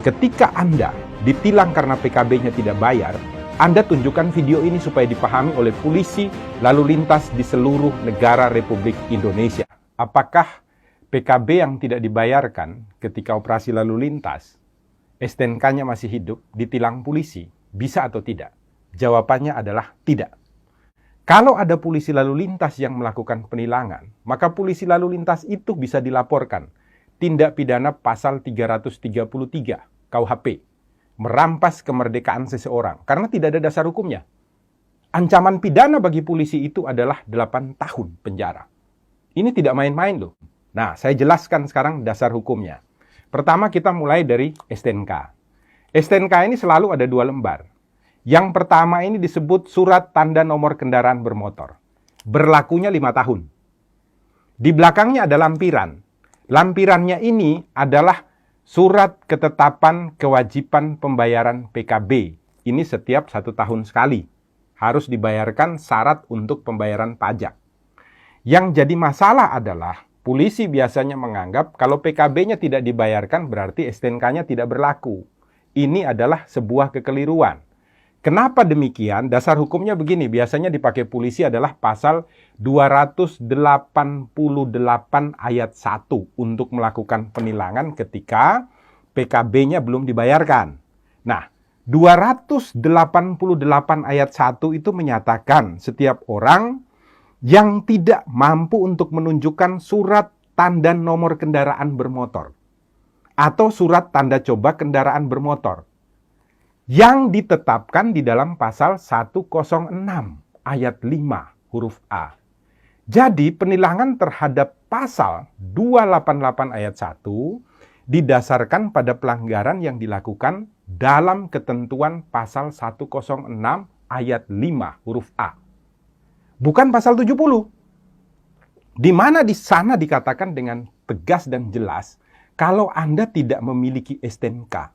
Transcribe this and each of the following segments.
Ketika Anda ditilang karena PKB-nya tidak bayar, Anda tunjukkan video ini supaya dipahami oleh polisi lalu lintas di seluruh negara Republik Indonesia. Apakah PKB yang tidak dibayarkan ketika operasi lalu lintas, STNK-nya masih hidup, ditilang polisi, bisa atau tidak? Jawabannya adalah tidak. Kalau ada polisi lalu lintas yang melakukan penilangan, maka polisi lalu lintas itu bisa dilaporkan tindak pidana pasal 333 KUHP, merampas kemerdekaan seseorang, karena tidak ada dasar hukumnya. Ancaman pidana bagi polisi itu adalah 8 tahun penjara. Ini tidak main-main loh. Nah, saya jelaskan sekarang dasar hukumnya. Pertama kita mulai dari STNK. STNK ini selalu ada 2 lembar. Yang pertama ini disebut surat tanda nomor kendaraan bermotor. Berlakunya 5 tahun. Di belakangnya ada lampiran. Lampirannya ini adalah surat ketetapan kewajiban pembayaran PKB. Ini setiap 1 tahun sekali. Harus dibayarkan syarat untuk pembayaran pajak. Yang jadi masalah adalah polisi biasanya menganggap kalau PKB-nya tidak dibayarkan berarti STNK-nya tidak berlaku. Ini adalah sebuah kekeliruan. Kenapa demikian? Dasar hukumnya begini, biasanya dipakai polisi adalah pasal 288 ayat 1 untuk melakukan penilangan ketika PKB-nya belum dibayarkan. Nah, 288 ayat 1 itu menyatakan setiap orang yang tidak mampu untuk menunjukkan surat tanda nomor kendaraan bermotor atau surat tanda coba kendaraan bermotor yang ditetapkan di dalam pasal 106 ayat 5 huruf A. Jadi penilangan terhadap pasal 288 ayat 1 didasarkan pada pelanggaran yang dilakukan dalam ketentuan pasal 106 ayat 5 huruf A. Bukan pasal 70. Di mana di sana dikatakan dengan tegas dan jelas kalau Anda tidak memiliki STNK,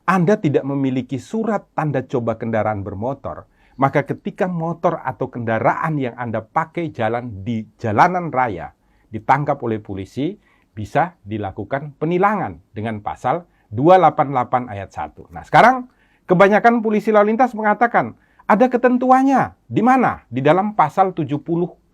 Anda tidak memiliki surat tanda coba kendaraan bermotor, maka ketika motor atau kendaraan yang Anda pakai jalan di jalanan raya ditangkap oleh polisi, bisa dilakukan penilangan dengan pasal 288 ayat 1. Nah, sekarang kebanyakan polisi lalu lintas mengatakan ada ketentuannya. Di mana? Di dalam pasal 70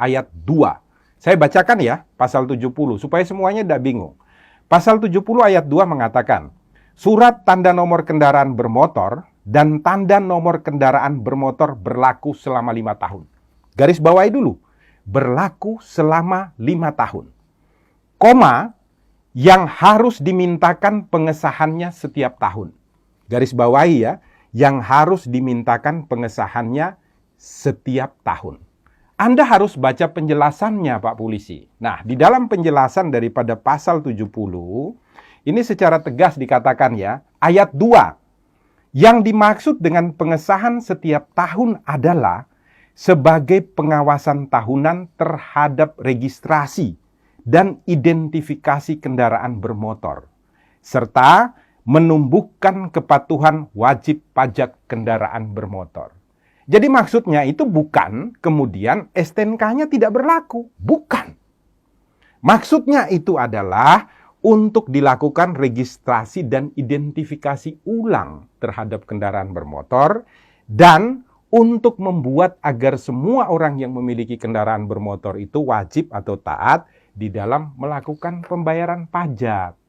ayat 2. Saya bacakan ya, pasal 70 supaya semuanya tidak bingung. Pasal 70 ayat 2 mengatakan, surat tanda nomor kendaraan bermotor dan tanda nomor kendaraan bermotor berlaku selama 5 tahun. Garis bawahi dulu, berlaku selama 5 tahun. Koma, yang harus dimintakan pengesahannya setiap tahun. Garis bawahi ya, yang harus dimintakan pengesahannya setiap tahun. Anda harus baca penjelasannya Pak Polisi. Nah, di dalam penjelasan daripada pasal 70, ini secara tegas dikatakan ya, ayat 2. Yang dimaksud dengan pengesahan setiap tahun adalah sebagai pengawasan tahunan terhadap registrasi dan identifikasi kendaraan bermotor, serta menumbuhkan kepatuhan wajib pajak kendaraan bermotor. Jadi maksudnya itu bukan kemudian STNK-nya tidak berlaku. Bukan. Maksudnya itu adalah untuk dilakukan registrasi dan identifikasi ulang terhadap kendaraan bermotor dan untuk membuat agar semua orang yang memiliki kendaraan bermotor itu wajib atau taat di dalam melakukan pembayaran pajak.